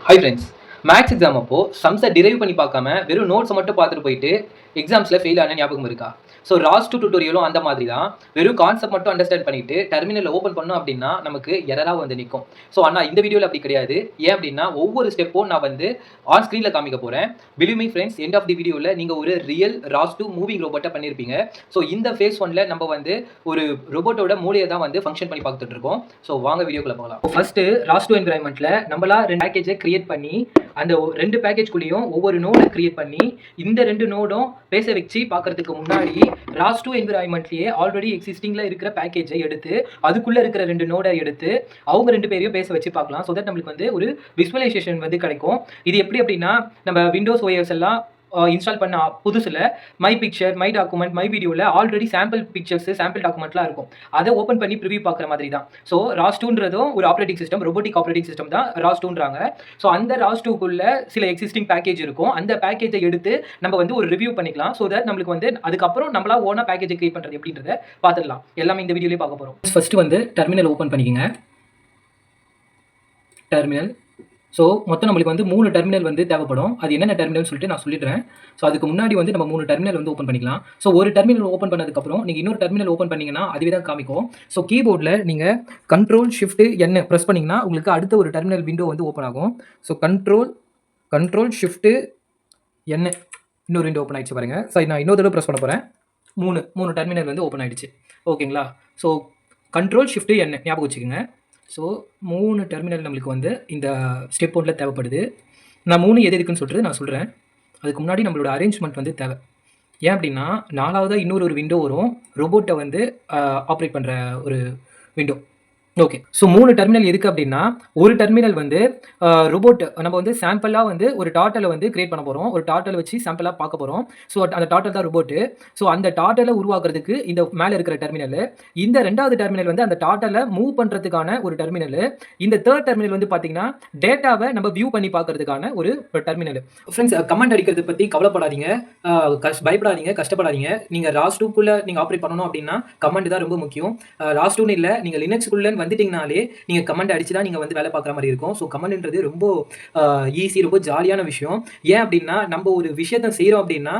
Hi friends, maths exam அப்போ சம்ஸை drive பண்ணி பார்க்காம வெறும் நோட்ஸை மட்டும் பார்த்துட்டு போயிட்டு எக்ஸாம்ஸில் ஃபெயில் ஆன ஞாபகம் இருக்கா? ஸோ ராஸ் 2 டியூட்டோரியலும் அந்த மாதிரி தான். வெறும் கான்செப்ட் மட்டும் அண்டர்ஸ்டாண்ட் பண்ணிட்டு டெர்மினலில் ஓப்பன் பண்ணோம் அப்படின்னா நமக்கு எரராக வந்து நிற்கும். ஸோ ஆனால் இந்த வீடியோவில் அப்படி கிடையாது. ஏன் அப்படின்னா ஒவ்வொரு ஸ்டெப்பும் நான் வந்து ஆன் ஸ்க்ரீனில் காமிக்க போகிறேன். Believe me friends, end of the வீடியோவில் நீங்கள் ஒரு ரியல் ராஸ் 2 மூவிங் ரோபோட்டை பண்ணியிருப்பீங்க. ஸோ இந்த ஃபேஸ் 1ல நம்ம வந்து ஒரு ரோபோட்டோட மூளையை தான் வந்து ஃபங்க்ஷன் பண்ணி பார்த்துட்டு இருக்கோம். ஸோ வாங்க வீடியோக்குள்ள போகலாம். ஃபர்ஸ்ட் ராஸ் 2 என்விரான்மெண்ட்டில் நம்மளா 2 பேக்கேஜை கிரியேட் பண்ணி அந்த 2 பேக்கேஜ்குள்ளேயும் ஒவ்வொரு நோடை கிரியேட் பண்ணி இந்த 2 நோடும் பேச வச்சு பார்க்கறதுக்கு முன்னாடி ராஸ் 2 என்விரான்மெண்ட்லயே ஆல்ரெடி எக்ஸிஸ்டிங்ல இருக்கிற பேக்கேஜை எடுத்து அதுக்குள்ள இருக்கிற 2 நோடை எடுத்து அவங்க 2 பேரையும் பேச வச்சு பார்க்கலாம். ஸோ தட் நம்மளுக்கு வந்து ஒரு விசுவலைசேஷன் வந்து கிடைக்கும். இது எப்படி அப்படின்னா நம்ம விண்டோஸ் OS எல்லாம் இன்ஸ்டால் பண்ண புதுசில் my picture, my document, my வீடியோவில் ஆல்ரெடி சாம்பிள் பிக்சர்ஸ், சாம்பிள் டாக்குமெண்ட்லாம் இருக்கும். அதை ஓப்பன் பண்ணி ப்ரிவியூ பார்க்குற மாதிரி தான். ஸோ ராஸ் 2ன்றதும் ஒரு operating system, robotic operating system தான் ராஸ் 2ன்றாங்க. ஸோ அந்த ராஸ் 2க்குள்ள சில எக்ஸிஸ்டிங் பேக்கேஜ் இருக்கும். அந்த பேக்கேஜை எடுத்து நம்ம வந்து ஒரு ரிவ்யூ பண்ணிக்கலாம். ஸோ தட் நம்மளுக்கு வந்து அதுக்கப்புறம் நம்மளா ஓனா பேக்கேஜை கிரியேட் பண்ணுறது எப்படின்றத பார்த்துடலாம். எல்லாமே இந்த வீடியோலேயே பார்க்க போகிறோம். ஃபர்ஸ்ட் வந்து டெர்மினல் ஓப்பன் பண்ணிக்கங்க. டெர்மினல். ஸோ மொத்தம் நம்மளுக்கு வந்து 3 டெர்மினல் வந்து தேவைப்படும். அது என்னென்ன டெர்மினல் சொல்லிட்டு நான் சொல்லிடுறேன். ஸோ அதுக்கு முன்னாடி வந்து நம்ம 3 டெர்மினல் வந்து ஓப்பன் பண்ணிக்கலாம். ஸோ ஒரு டெர்மினல் ஓப்பன் பண்ணதுக்கப்புறம் நீங்கள் இன்னொரு டெர்மினல் ஓப்பன் பண்ணிங்கன்னா அதுவே தான் காமிக்கும். ஸோ கீபோர்டில் நீங்கள் Ctrl+Shift+N ப்ரெஸ் பண்ணிங்கன்னா உங்களுக்கு அடுத்த ஒரு டெர்மினல் விண்டோ வந்து ஓப்பன் ஆகும். ஸோ Ctrl+Shift+N இன்னொரு விண்டோ ஓப்பன் ஆகிடுச்சு பாருங்கள். ஸோ நான் இன்னொரு தடவை ப்ரெஸ் பண்ண போகிறேன். 3 டெர்மினல் வந்து ஓப்பன் ஆகிடுச்சு. ஓகேங்களா? ஸோ Ctrl+Shift+N ஞாபகம் வச்சுக்கோங்க. ஸோ 3 டெர்மினல் நம்மளுக்கு வந்து இந்த ஸ்டெப் 1ல தேவைப்படுது. நான் 3 எது எதுக்குன்னு சொல்லிட்டு நான் சொல்கிறேன். அதுக்கு முன்னாடி நம்மளோட அரேஞ்ச்மெண்ட் வந்து தேவை. ஏன் அப்படின்னா 4வதாக இன்னொரு விண்டோ வரும், ரோபோட்டை வந்து ஆப்ரேட் பண்ணுற ஒரு விண்டோ. ஓகே. ஸோ 3 டெர்மினல் எதுக்கு அப்படின்னா ஒரு டெர்மினல் வந்து ரோபோட் நம்ம வந்து சாம்பிளாக வந்து ஒரு டாட்டலை வந்து கிரியேட் பண்ண போகிறோம். ஒரு டாட்டலை வச்சு சாம்பிளாக பார்க்க போகிறோம். ஸோ அந்த டாட்டல் தான் ரோபோட்டு. ஸோ அந்த டாட்டலை உருவாக்குறதுக்கு இந்த மேலே இருக்கிற டெர்மினல், இந்த 2வது டெர்மினல் வந்து அந்த டாட்டலை மூவ் பண்ணுறதுக்கான ஒரு டெர்மினல், இந்த 3rd டெர்மினல் வந்து பார்த்தீங்கன்னா டேட்டாவை நம்ம வியூ பண்ணி பார்க்கறதுக்கான ஒரு டெர்மினல். ஃப்ரெண்ட்ஸ், கமெண்ட் அடிக்கிறது பற்றி கவலைப்படாதீங்க, பயப்படாதீங்க, கஷ்டப்படாதீங்க. நீங்கள் ராஸ் 2க்குள்ளே நீங்கள் ஆப்ரேட் பண்ணணும் அப்படின்னா கமெண்ட் தான் ரொம்ப முக்கியம். ராஸ் 2ன்னு இல்லை, நீங்கள் லினக்ஸ்க்குள்ளே வந்துட்டீங்கனாலே நீங்கள் கமெண்ட் அடிச்சு தான் நீங்கள் வந்து வேலை பார்க்குற மாதிரி இருக்கும். ஸோ கமெண்ட்ன்றது ரொம்ப ஈஸி, ரொம்ப ஜாலியான விஷயம். ஏன் அப்படின்னா நம்ம ஒரு விஷயத்தை செய்கிறோம் அப்படின்னா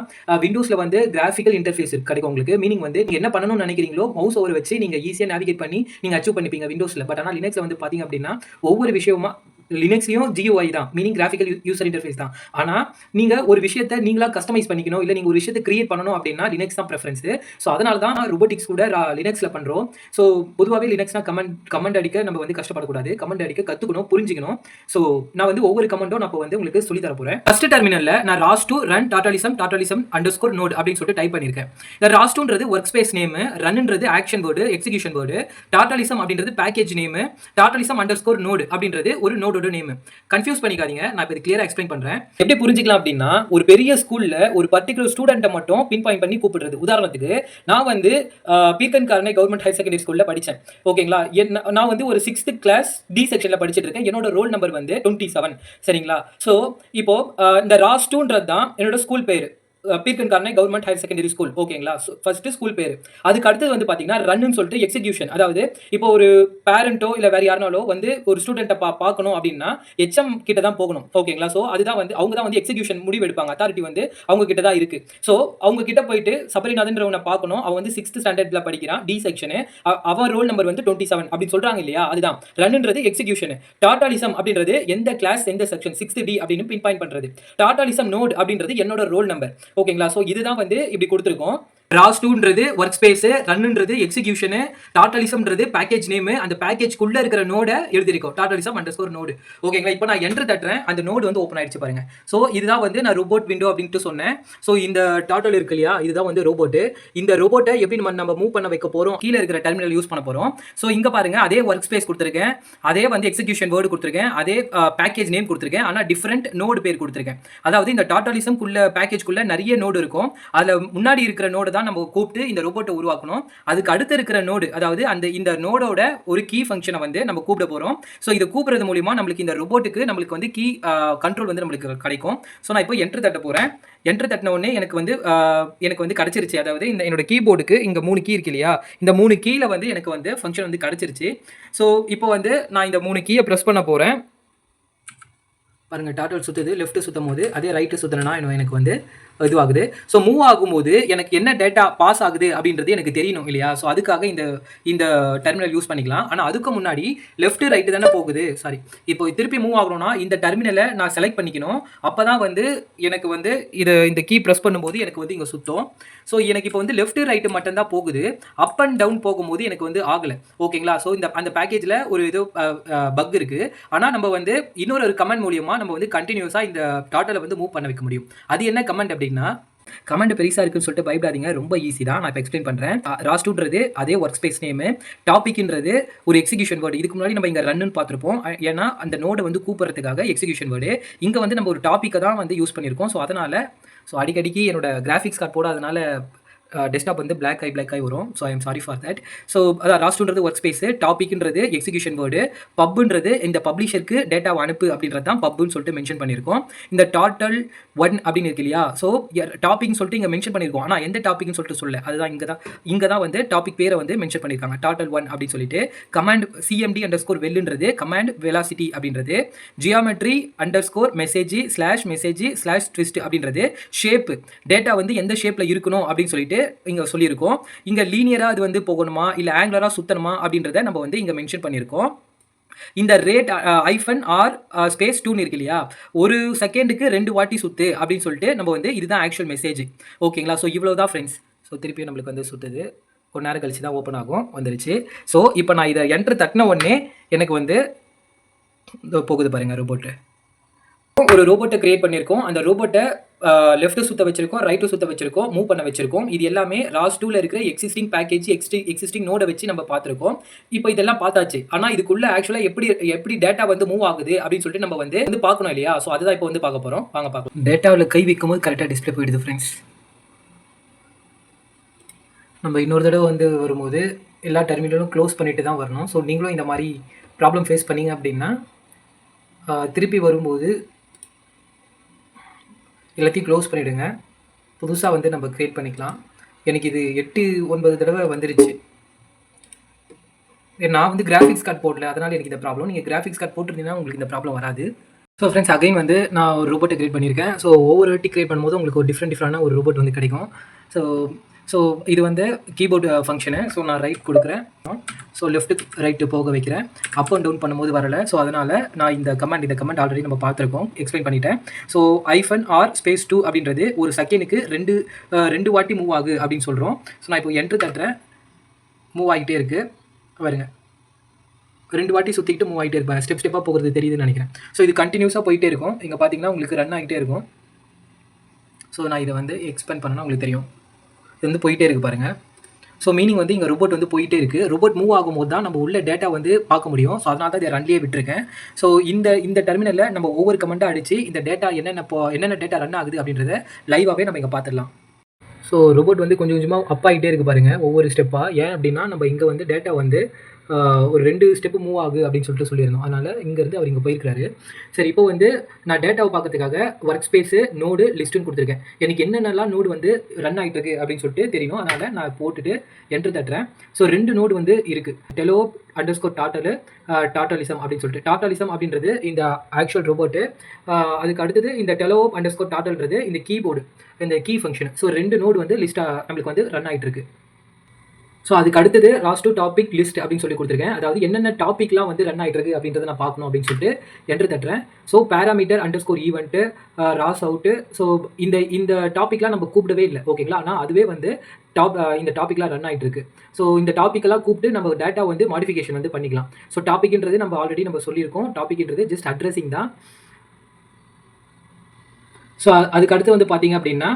விண்டோஸில் வந்து கிராஃபிக்கல் இன்டர்ஃபேஸ் கிடைக்கும் உங்களுக்கு. மீனிங் வந்து நீங்கள் என்ன பண்ணணும்னு நினைக்கிறீங்களோ மவுஸ் ஓவர் வச்சு நீங்கள் ஈஸியாக நேவிகேட் பண்ணி நீங்கள் அச்சீவ் பண்ணிப்பீங்க விண்டோஸில். பட் ஆனால் லினக்ஸில் வந்து பார்த்தீங்க அப்படின்னா ஒவ்வொரு விஷயமா லினக்ஸ்லையும் GUI தான், மீனிங் கிராஃபிக்கல் யூசர் இன்டர்ஃபேஸ் தான். ஆனால் நீங்கள் ஒரு விஷயத்தை நீங்களாக கஸ்டமைஸ் பண்ணிக்கணும், இல்லை நீங்கள் ஒரு விஷயத்தை கிரியேட் பண்ணணும் அப்படின்னா லினக்ஸ் தான் ப்ரெஃபரன்ஸ். ஸோ அதனால தான் ரோபோட்டிக்ஸ் கூட லினக்ஸில் பண்ணுறோம். ஸோ பொதுவாகவே லினக்ஸ்னா கமெண்ட் அடிக்க நம்ம வந்து கஷ்டப்படக்கூடாது, கமெண்ட் அடிக்க கற்றுக்கணும், புரிஞ்சிக்கணும். ஸோ நான் வந்து ஒவ்வொரு கமெண்ட்டும் நான் வந்து உங்களுக்கு சொல்லி தர போகிறேன். ஃபர்ஸ்ட் டெர்மினலில் நான் ராஸ் 2 ரன் டாட்டலிசம் _node அப்படின்னு சொல்லிட்டு டைப் பண்ணியிருக்கேன். இந்த ராஸ் 2ன்றது ஒர்க் ஸ்பேஸ் நேமு, ரன்ன்றது action word, execution word, turtlesim அப்படின்றது பேக்கேஜ் நேமு, டாட்டலிசம் _node அப்படின்றது ஒரு நோடு நேம். கன்ஃபியூஸ் பண்ணிக்காதீங்க, நான் இப்போ கிளியரா எக்ஸ்பிளைன் பண்றேன். எப்படி புரிஞ்சிக்கலாம் அப்படின்னா ஒரு பெரிய ஸ்கூல்ல ஒரு பர்టిక్యులர் ஸ்டூடண்ட்டை மட்டும் பின் பாயிண்ட் பண்ணி கூப்பிடுறது. உதாரணத்துக்கு நான் வந்து பீர்க்கன் கார்னை கவர்மெண்ட் ஹையர் செகண்டரி ஸ்கூல்ல படிச்சேன். ஓகேங்களா? நான் வந்து ஒரு 6th கிளாஸ் டி செக்ஷன்ல படிச்சிட்டு இருக்கேன். என்னோட ரோல் நம்பர் வந்து 27. சரிங்களா? ஸோ இப்போ இந்த ராஸ் 2ன்றது தான் என்னோட ஸ்கூல் பேரு, பீர்க்கன் கார்னை கவர்மெண்ட் ஹையர் செகண்டரி ஸ்கூல். ஓகேங்களா? ஃபர்ஸ்ட் ஸ்கூல் பேர். அதுக்கு அடுத்தது வந்து பார்த்தீங்கன்னா ரன்னு சொல்லிட்டு எக்ஸிகியூஷன். அதாவது இப்போ ஒரு பேரண்ட்டோ இல்லை வேற யாருனாலோ வந்து ஒரு ஸ்டூடெண்ட்டை பார்க்கணும் அப்படின்னா HM கிட்ட தான் போகணும். ஓகேங்களா? ஸோ அதுதான் வந்து அவங்க தான் வந்து எக்ஸிகியூஷன் முடிவு எடுப்பாங்க. அத்தாரிட்டி வந்து அவங்க கிட்ட தான் இருக்கு. ஸோ அவங்க கிட்ட போயிட்டு சபரிநாதன்றவனை பார்க்கணும். அவன் வந்து 6th ஸ்டாண்டர்ட்ல படிக்கிறான், டி செக்ஷனு, அவன் ரோல் நம்பர் வந்து 27 அப்படின்னு சொல்றாங்க இல்லையா? அதுதான் ரன்ன்றது எக்ஸிகியூஷன். டாட்டாலிசம் அப்படின்றது எந்த கிளாஸ் எந்த செக்ஷன் 6th D அப்படின்னு பின் பாயிண்ட் பண்றது. டாட்டாலிசம் நோட் அப்படின்றது என்னோட ரோல் நம்பர். ஓகேங்களா? சோ இதுதான் வந்து இப்படி கொடுத்திருக்கோம். ராஸ் 2ன்றது ஒர்க் ஸ்பேஸ், ரன்ன்றது எக்ஸிகியூஷன், டாட்டலிசம்ன்றது பேக்கேஜ் நேம், அந்த பேக்கேஜ்க்குள்ள இருக்கிற நோட எழுதிருக்கோம், டாட்டலிசம் _node. ஓகேங்களா? இப்போ நான் என்டர் தட்டுறேன், அந்த நோடு வந்து ஓப்பன் ஆயிடுச்சு பாருங்க. ஸோ இதுதான் வந்து நான் ரோபோட் விண்டோ அப்படின்ட்டு சொன்னேன். ஸோ இந்த டாட்டல் இருக்கு இல்லையா, இதுதான் வந்து ரோபோட்டு. இந்த ரோபோட்டை எப்படி நம்ம மூவ் பண்ண வைக்க போறோம், கீழே இருக்கிற டெர்மினல் யூஸ் பண்ண போறோம். ஸோ இங்க பாருங்க, அதே ஒர்க் ஸ்பேஸ் கொடுத்துருக்கேன், அதே வந்து எக்ஸிகியூஷன் வேர்டு கொடுத்துருக்கேன், அதே பேக்கேஜ் நேம் கொடுத்துருக்கேன், ஆனால் டிஃப்ரெண்ட் நோடு பேர் கொடுத்துருக்கேன். அதாவது இந்த டாட்டலிசம் பேக்கேஜ்க்குள்ள நிறைய நோடு இருக்கும். அதில் முன்னாடி இருக்கிற நோடு தான் நம்ம கூப்பிட்டு இந்த ரோபோட்டை உருவாக்கணும். அதுக்கு அடுத்து இருக்கிற நோடு, அதாவது இந்த நோடோட ஒரு கீ ஃபங்க்ஷனை வந்து நம்ம கூப்பிட போறோம். ஸோ இதை கூப்பிடுறது மூலியமா நம்மளுக்கு இந்த ரோபோட்டுக்கு நம்மளுக்கு வந்து கீ கண்ட்ரோல் வந்து நம்மளுக்கு கிடைக்கும். ஸோ நான் இப்போ என்டர் தட்ட போறேன். என்டர் தட்டின உடனே எனக்கு வந்து கிடைச்சிருச்சு. அதாவது என்னோட கீபோர்டுக்கு இங்கே 3 கீ இருக்கு இல்லையா, இந்த 3 கீழ வந்து எனக்கு வந்து ஃபங்க்ஷன் வந்து கிடைச்சிருச்சு. ஸோ இப்போ வந்து நான் இந்த 3 கீயை ப்ரெஸ் பண்ண போறேன். பாருங்கள் டாட்டல் சுற்றுது, லெஃப்ட்டு சுற்றும் போது அதே ரைட்டு சுற்றுனா எனக்கு வந்து இதுவாகுது. ஸோ மூவ் ஆகும்போது எனக்கு என்ன டேட்டா பாஸ் ஆகுது அப்படின்றது எனக்கு தெரியணும் இல்லையா? ஸோ அதுக்காக இந்த இந்த டெர்மினல் யூஸ் பண்ணிக்கலாம். ஆனால் அதுக்கு முன்னாடி லெஃப்ட் ரைட்டு தானே போகுது. சாரி, இப்போ திருப்பி மூவ் ஆகணும்னா இந்த டெர்மினலை நான் செலக்ட் பண்ணிக்கணும். அப்போ தான் வந்து எனக்கு வந்து இந்த கீ ப்ரெஸ் பண்ணும்போது எனக்கு வந்து இங்கே சுற்றும். ஸோ எனக்கு இப்போ வந்து லெஃப்ட் ரைட்டு மட்டும்தான் போகுது. அப் அண்ட் டவுன் போகும்போது எனக்கு வந்து ஆகலை. ஓகேங்களா? ஸோ அந்த பேக்கேஜில் ஒரு இது பக் இருக்குது. ஆனால் நம்ம வந்து இன்னொரு கமெண்ட் மூலியமாக நம்ம வந்து கண்டினியூஸாக இந்த டாட்டலை வந்து மூவ் பண்ண வைக்க முடியும். அது என்ன கமெண்ட் அப்படின்னா, கமெண்ட் பெருசாக இருக்குன்னு சொல்லிட்டு பயப்படாதீங்க, ரொம்ப ஈஸி தான். நான் இப்போ எக்ஸ்பிளைன் பண்ணுறேன். ராஸ்டூன்றது அதே ஒர்க் ஸ்பேஸ் நேமு, டாபிக்ன்றது ஒரு எக்ஸிகியூஷன் வேர்டு. இதுக்கு முன்னாடி நம்ம இங்கே ரன்னு பார்த்துருப்போம். ஏன்னா அந்த நோடை வந்து கூப்பிட்றதுக்காக எக்ஸிகியூஷன் வேர்டு. இங்கே வந்து நம்ம ஒரு டாப்பிக்கை தான் வந்து யூஸ் பண்ணியிருக்கோம். ஸோ அதனால் அடிக்கடிக்கு என்னோட கிராஃபிக்ஸ் கார்டு போடாதனால டெஸ்க்டாப் வந்து பிளாக் ஆகி வரும். So I am sorry for that. So அதான் ராஸ்டூன்றது ஒர்க் ஸ்பேஸு, டாபிக்ன்றது எக்ஸிகியூஷன் வேர்டு, பப்புன்றது இந்த பப்ளிஷருக்கு டேட்டாவை அனுப்பு அப்படின்றது தான் பப்புன்னு சொல்லிட்டு மென்ஷன் பண்ணியிருக்கோம். இந்த டாட்டல் 1 அப்படின்னு இருக்கு இல்லையா? ஸோ டாபிக்னு சொல்லிட்டு இங்கே மென்ஷன் பண்ணியிருக்கோம். ஆனால் எந்த டாபிக்னு சொல்லிட்டு சொல்ல, அதுதான் இங்கே தான் வந்து டாபிக் பேரை வந்து மென்ஷன் பண்ணியிருக்காங்க, டாட்டல் 1 அப்படின்னு சொல்லிட்டு. கமாண்ட் cmd_வெல்லுன்றது கமாண்ட் வெலாசிட்டி அப்படின்றது, ஜியாமெட்ரி _மெசேஜ்/மெசேஜ்/ட்விஸ்ட் அப்படின்றது ஷேப்பு, டேட்டா வந்து எந்த ஷேப்பில் இருக்கணும் அப்படின்னு சொல்லிட்டு இங்கே சொல்லியிருக்கோம். இங்கே லீனியராக அது வந்து போகணுமா இல்லை ஆங்குலராக சுற்றணுமா அப்படின்றத நம்ம வந்து இங்கே மென்ஷன் பண்ணியிருக்கோம். இந்த ரேட் -r ஸ்பேஸ் 2 இருக்கு இல்லையா? ஒரு செகண்டுக்கு 2 வாட்டி சுத்து அப்படின்னு சொல்லிட்டு நம்ம வந்து இதுதான் ஆக்சுவல் மெசேஜ். ஓகேங்களா? ஸோ இவ்வளோ தான் ஃப்ரெண்ட்ஸ். ஸோ திருப்பி நம்மளுக்கு வந்து சுற்றுது. கொஞ்ச நேரம் கழிச்சு தான் ஓப்பன் ஆகும், வந்துருச்சு. ஸோ இப்போ நான் இதை என்ட்ரு தட்டின உடனே எனக்கு வந்து போகுது பாருங்கள் ரோபோட்டு. ஒரு ரோபோட்டை கிரியேட் பண்ணியிருக்கோம். அந்த ரோபோட்டை லெஃப்ட்டு சுற்ற வச்சிருக்கோம், ரைட்டு சுற்ற வச்சிருக்கோம், மூவ் பண்ண வச்சிருக்கோம். இது எல்லாமே ROS2ல இருக்கிற எக்ஸிஸ்டிங் பேக்கேஜ், எக்ஸிஸ்டிங் நோடை வச்சு நம்ம பார்த்துருக்கோம். இப்போ இதெல்லாம் பார்த்தாச்சு. ஆனால் இதுக்குள்ள ஆக்சுவலாக எப்படி டேட்டா வந்து மூவ் ஆகுது அப்படின்னு சொல்லிட்டு நம்ம வந்து பார்க்கணும் இல்லையா? ஸோ அதுதான் இப்போ வந்து பார்க்க போகிறோம். வாங்க பார்க்கலாம். டேட்டாவில் கை வைக்கும்போது கரெக்டாக டிஸ்பிளே போயிடுது ஃப்ரெண்ட்ஸ். நம்ம இன்னொரு தடவை வந்து வரும்போது எல்லா டெர்மினலும் க்ளோஸ் பண்ணிட்டு தான் வரணும். ஸோ நீங்களும் இந்த மாதிரி ப்ராப்ளம் ஃபேஸ் பண்ணீங்க அப்படின்னா திருப்பி வரும்போது எல்லாத்தையும் க்ளோஸ் பண்ணிவிடுங்க. புதுசாக வந்து நம்ம க்ரியேட் பண்ணிக்கலாம். எனக்கு இது 8-9 தடவை வந்துருச்சு. நான் வந்து கிராஃபிக்ஸ் கார்டு போடல, அதனால் எனக்கு இந்த ப்ராப்ளம். நீங்கள் கிராஃபிக்ஸ் கார்டு போட்டிருந்தீங்கன்னா உங்களுக்கு இந்த ப்ராப்ளம் வராது. ஸோ ஃப்ரெண்ட்ஸ், அகைன் வந்து நான் ஒரு ரோபோட்டை க்ரியேட் பண்ணியிருக்கேன். ஸோ ஒவ்வொரு வாட்டி க்ரியேட் பண்ணும்போது உங்களுக்கு ஒரு டிஃப்ரெண்டான ஒரு ரோபோட் வந்து கிடைக்கும். ஸோ இது வந்து கீபோர்டு ஃபங்க்ஷனு. ஸோ நான் ரைட் கொடுக்குறேன். ஸோ லெஃப்ட்டு ரைட்டு போக வைக்கிறேன். அப் அண்ட் டவுன் பண்ணும்போது வரலை. ஸோ அதனால் நான் இந்த கமெண்ட் ஆல்ரெடி நம்ம பார்த்துருக்கோம், எக்ஸ்பிளைன் பண்ணிட்டேன். ஸோ -r ஸ்பேஸ் 2 அப்படின்றது ஒரு செகண்டுக்கு 2 வாட்டி மூவ் ஆகு அப்படின்னு சொல்கிறோம். ஸோ நான் இப்போ என்ட்ரு தட்டுறேன், மூவ் ஆகிட்டே இருக்குது பாருங்க. 2 வாட்டி சுற்றிக்கிட்டு மூவ் ஆகிட்டே இருப்பேன். ஸ்டெப்பாக போகிறது தெரியுதுன்னு நினைக்கிறேன். ஸோ இது கண்டினியூஸாக போயிட்டே இருக்கும். இங்கே பார்த்தீங்கன்னா உங்களுக்கு ரன் ஆகிட்டே இருக்கும். ஸோ நான் இதை வந்து எக்ஸ்பேண்ட் பண்ணால் உங்களுக்கு தெரியும், இது வந்து போயிட்டே இருக்குது பாருங்கள். ஸோ மீனிங் வந்து இங்கே ரோபோட் வந்து போயிட்டே இருக்குது. ரோபோட் மூவ் ஆகும்போது தான் நம்ம உள்ள டேட்டா வந்து பார்க்க முடியும். ஸோ அதனால தான் இதை ரன்லேயே விட்டுருக்கேன். ஸோ இந்த டெர்மினலில் நம்ம ஒவ்வொரு கமெண்ட்டாக அடித்து இந்த டேட்டா என்னென்ன டேட்டா ரன் ஆகுது அப்படின்றத லைவாகவே நம்ம இங்கே பார்த்துடலாம். ஸோ ரோபோட் வந்து கொஞ்சம் கொஞ்சமாக அப் ஆகிட்டே இருக்குது பாருங்கள், ஒவ்வொரு ஸ்டெப்பாக. ஏன் அப்படின்னா நம்ம இங்கே வந்து டேட்டா வந்து ஒரு 2 ஸ்டெப்பு மூவ் ஆகு அப்படின்னு சொல்லியிருந்தோம். அதனால் இங்கேருந்து அவர் இங்கே போயிருக்கிறாரு. சரி, இப்போ வந்து நான் டேட்டாவை பார்க்கறதுக்காக ஒர்க் ஸ்பேஸு நோடு லிஸ்ட்டுன்னு கொடுத்துருக்கேன். எனக்கு என்னென்னலாம் நோடு வந்து ரன் ஆகிட்டு இருக்குது அப்படின்னு சொல்லிட்டு தெரியணும். அதனால் நான் போட்டுட்டு என்ட்ரு தட்டுறேன். ஸோ 2 நோடு வந்து இருக்குது, டாட்டலிசம் அப்படின்னு சொல்லிட்டு. டாட்டலிசம் அப்படின்றது இந்த ஆக்சுவல் ரோபோட்டு. அதுக்கு அடுத்தது இந்த டாட்டல்ன்றது இந்த கீபோர்டு, இந்த கீ ஃபங்க்ஷன். ஸோ 2 நோடு வந்து லிஸ்ட்டாக நம்மளுக்கு வந்து ரன் ஆகிட்டு இருக்கு. ஸோ அதுக்கு அடுத்தது ROS2 டாபிக் லிஸ்ட் அப்படின்னு சொல்லி கொடுத்துருக்கேன். அதாவது என்னென்ன டாப்பிக்லாம் வந்து ரன் ஆகிட்டு இருக்கு அப்படின்றத நான் பார்க்கணும் அப்படின்னு சொல்லிட்டு என்ட்ரு தட்டுறேன். So parameter_event ROS out. So இந்த டாப்பிக்லாம் நம்ம கூப்பிடவே இல்லை, ஓகேங்களா? ஆனால் அதுவே வந்து இந்த டாப்பிக்லாம் ரன் ஆகிட்டு இருக்கு. ஸோ இந்த டாப்பிக்கெல்லாம் கூப்பிட்டு நம்ம டேட்டா வந்து மாடிஃபிகேஷன் வந்து பண்ணிக்கலாம். ஸோ டாப்பிக்ன்றது நம்ம ஆல்ரெடி நம்ம சொல்லியிருக்கோம். டாப்பிக்ன்றது ஜஸ்ட் அட்ரஸிங் தான். ஸோ அதுக்கு அடுத்து வந்து பார்த்தீங்க அப்படின்னா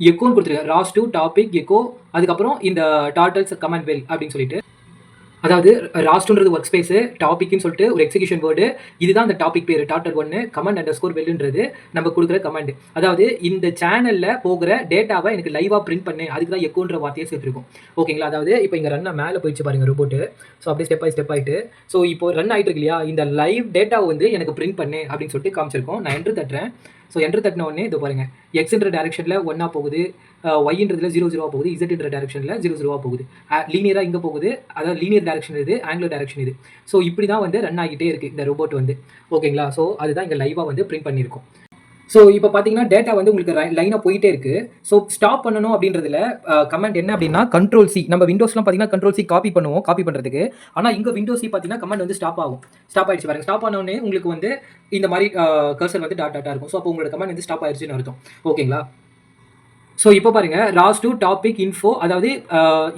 எக்கோன்னு கொடுத்துருக்கேன், ROS2 டாபிக் எக்கோ. அதுக்கப்புறம் இந்த டாட்டல்ஸ் கமெண்ட் வெல் அப்படின்னு சொல்லிட்டு. அதாவது ROS2ன்றது ஒர்க் ஸ்பேஸு, டாபிக்னு சொல்லிட்டு ஒரு எக்ஸிகியூஷன் வேர்டு. இதுதான் அந்த டாபிக் பேர், டாட்டல்1. command_well நம்ம கொடுக்குற கமெண்ட். அதாவது இந்த சேனலில் போகிற டேட்டாவை எனக்கு லைவாக பிரிண்ட் பண்ணு, அதுக்கு தான் எக்கோன்ற வார்த்தையை சேர்த்துருக்கும், ஓகேங்களா? அதாவது இப்போ இங்கே ரன் மேலே போயிடுச்சு பாருங்கள் ரோபோட்டு. ஸோ அப்படியே ஸ்டெப் ஆகிட்டு ஸோ இப்போ ரன் ஆகிட்டு இருக்கு இல்லையா? இந்த லைவ் டேட்டாவை வந்து எனக்கு பிரிண்ட் பண்ணு அப்படின்னு சொல்லிட்டு காமிச்சிருக்கோம். நான் என்ட்ரு தட்டுறேன். ஸோ என்டர் தட்டின உடனே இது பாருங்க எக்ஸ்ன்ற டேரக்ஷனில் ஒன்றா போகுது, ஒய்ன்றதுல 0 போகுது, இசட்ன்ற டேரக்ஷனில் 0 போகுது. லீனியராக இங்கே போகுது, அதாவது லீனியர் டேரக்ஷன் இது, ஆங்குலர் டேரக்ஷன் இது. ஸோ இப்படி தான் வந்து ரன் ஆகிட்டே இருக்குது இந்த ரோபோட் வந்து. ஓகேங்களா? ஸோ அதுதான் இங்கே லைவாக வந்து பிரிண்ட் பண்ணியிருக்கோம். ஸோ இப்போ பார்த்தீங்கன்னா டேட்டா வந்து உங்களுக்கு லைனாக போயிட்டே இருக்குது. ஸோ ஸ்டாப் பண்ணணும் அப்படின்றதுல கமெண்ட் என்ன அப்படின்னா Ctrl+C. நம்ம விண்டோஸ்லாம் பார்த்தீங்கன்னா Ctrl+C காப்பி பண்ணுவோம், காப்பி பண்ணுறதுக்கு. ஆனால் இங்கே விண்டோஸ் சி பார்த்தீங்கன்னா கமெண்ட் வந்து ஸ்டாப் ஆகும். ஸ்டாப் ஆயிடுச்சு பாருங்க. ஸ்டாப் ஆனோடனே உங்களுக்கு வந்து இந்த மாதிரி கர்சர் வந்து டாட்டா இருக்கும். ஸோ அப்போ உங்களோட கமெண்ட் வந்து ஸ்டாப் ஆயிடுச்சுன்னு அர்த்தம். ஓகேங்களா? ஸோ இப்போ பாருங்க ராஸ் டு டாபிக் இன்ஃபோ, அதாவது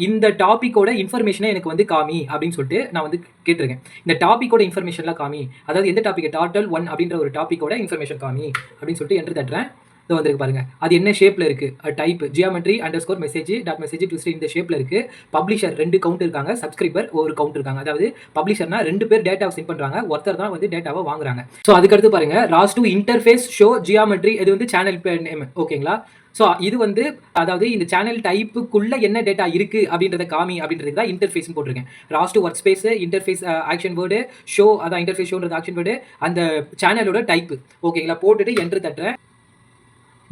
இந்த டாப்பிக்கோட இன்ஃபர்மேஷனை எனக்கு வந்து காமி அப்படின்னு சொல்லிட்டு நான் வந்து கேட்டிருக்கேன். இந்த டாப்பிக்கோட இன்ஃபர்மேஷன்லாம் காமி, அதாவது எந்த டாபிக் டாட்டல் 1 அப்படின்ற ஒரு டாப்பிக்கோட இன்ஃபர்மேஷன் காமி அப்படின்னு சொல்லிட்டு என்ட்ரு தட்டுறேன். இது வந்துருக்கு பாருங்க. அது என்ன ஷேப்பில் இருக்குது, type geometry underscore message dot message twist இந்த ஷேப்பில் இருக்குது. பப்ளிஷர் 2 கவுண்ட் இருக்காங்க, சப்ஸ்கிரைபர் ஒரு கவுண்ட் இருக்காங்க. அதாவது பப்ளிஷர்னா 2 பேர் டேட்டாவை சென்ட் பண்ணுறாங்க, ஒருத்தர் தான் வந்து டேட்டாவை வாங்குறாங்க. ஸோ அதுக்கடுத்து பாருங்க ராஸ் டு இன்டர்ஃபேஸ் ஷோ ஜியோமெட்ரி, இது வந்து சேனல் நேம். ஓகேங்களா? ஸோ இது வந்து அதாவது இந்த சேனல் டைப்புக்குள்ள என்ன டேட்டா இருக்குது அப்படின்றத காமி அப்படின்றது தான் இன்டர்ஃபேஸ்னு போட்டிருக்கேன். ROS two workspace interface action word show, அதான் இன்டர்ஃபேஸ் ஷோன்றது ஆக்ஷன் வேர்டு, அந்த சேனலோட டைப்பு. ஓகேங்களா? போட்டுட்டு என்ட்ரு தட்டுறேன்.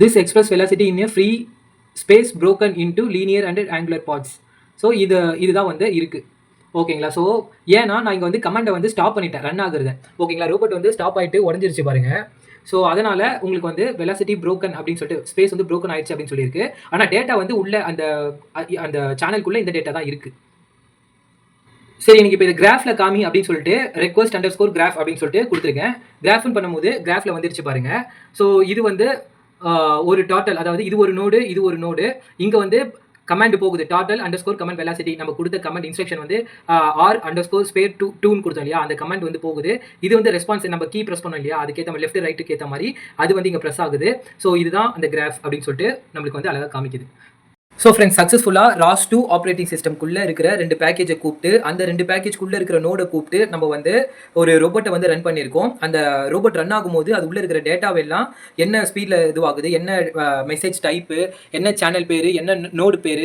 This express velocity in a free space broken into linear and angular parts. So இதுதான் வந்து இருக்குது. ஓகேங்களா? ஸோ ஏன்னா நான் இங்கே வந்து கமெண்டை வந்து ஸ்டாப் பண்ணிட்டேன் ரன் ஆகுறத. ஓகேங்களா? ரோபோட் வந்து ஸ்டாப் ஆகிட்டு உடஞ்சிருச்சு பாருங்க. ஸோ அதனால் உங்களுக்கு வந்து வெலாசிட்டி ப்ரோக்கன் அப்படின்னு சொல்லிட்டு ஸ்பேஸ் வந்து ப்ரோக்கன் ஆயிடுச்சு அப்படின்னு சொல்லியிருக்கு. ஆனால் டேட்டா வந்து உள்ள அந்த சேனலுக்குள்ளே இந்த டேட்டா தான் இருக்குது. சரி, எனக்கு இப்போ இது கிராஃபில் காமி அப்படின்னு சொல்லிட்டு ரெக்வஸ்ட் அண்டர்ஸ்கோர் கிராஃப் அப்படின்னு சொல்லிட்டு கொடுத்துருக்கேன். கிராஃப்னு பண்ணும்போது கிராஃபில் வந்துருச்சு பாருங்க. ஸோ இது வந்து ஒரு டாட்டல், அதாவது இது ஒரு நோடு, இது ஒரு நோடு. இங்கே வந்து கமெண்ட் போகுது டாட்டல் அண்டர்ஸ்கோர் கமெண்ட் வெலாசிட்டி. நம்ம கொடுத்த கமெண்ட் இன்ஸ்ட்ரக்ஷன் வந்து ஆர் அண்டர்ஸ்கோர் ஸ்பேர் டூன்னு கொடுத்தோம் இல்லையா, அந்த கமெண்ட் வந்து போகுது. இது வந்து ரெஸ்பான்ஸ் நம்ம கீ ப்ரெஸ் பண்ணோம் இல்லையா, அதுக்கேற்ற மாதிரி லெஃப்ட் ரைட்டுக்கு ஏற்ற மாதிரி அது வந்து இங்கே ப்ரெஸ் ஆகுது. ஸோ இதுதான் அந்த கிராஃப் அப்படின்னு சொல்லிட்டு நம்மளுக்கு வந்து அழகாக காமிக்குது. ஸோ ஃப்ரெண்ட்ஸ், சக்ஸஸ்ஃபுல்லாக ராஸ் 2 ஆப்ரேட்டிங் சிஸ்டம்குள்ளே இருக்கிற 2 பேக்கேஜை கூப்பிட்டு அந்த 2 பேக்கேஜ்குள்ளே இருக்கிற நோடை கூப்பிட்டு நம்ம வந்து ஒரு ரோபோட்டை வந்து ரன் பண்ணியிருக்கோம். அந்த ரோபோட் ரன் ஆகும்போது அது உள்ளே இருக்கிற டேட்டாவெல்லாம் என்ன ஸ்பீடில் இதுவாகுது, என்ன மெசேஜ் டைப்பு, என்ன சேனல் பேர், என்ன நோடு பேர்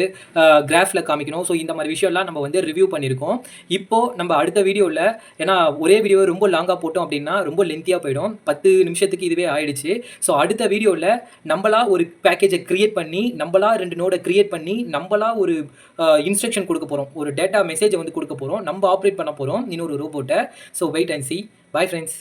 கிராஃபில் காமிக்கணும். ஸோ இந்த மாதிரி விஷயம்லாம் நம்ம வந்து ரிவ்யூ பண்ணியிருக்கோம். இப்போது நம்ம அடுத்த வீடியோவில், ஏன்னா ஒரே வீடியோ ரொம்ப லாங்காக போட்டோம் அப்படின்னா ரொம்ப லென்த்தியாக போயிடும், 10 நிமிஷத்துக்கு இதுவே ஆயிடுச்சு. ஸோ அடுத்த வீடியோவில் நம்மளா ஒரு பேக்கேஜை க்ரியேட் பண்ணி, நம்மளா 2 நோடை க்ரியேட் பண்ணி, நம்மளா ஒரு இன்ஸ்ட்ரக்ஷன் கொடுக்க போகிறோம், ஒரு டேட்டா மெசேஜை வந்து கொடுக்க போகிறோம், நம்ம ஆப்ரேட் பண்ண போகிறோம் இன்னொரு ரோபோட்டை. So wait and see. Bye friends.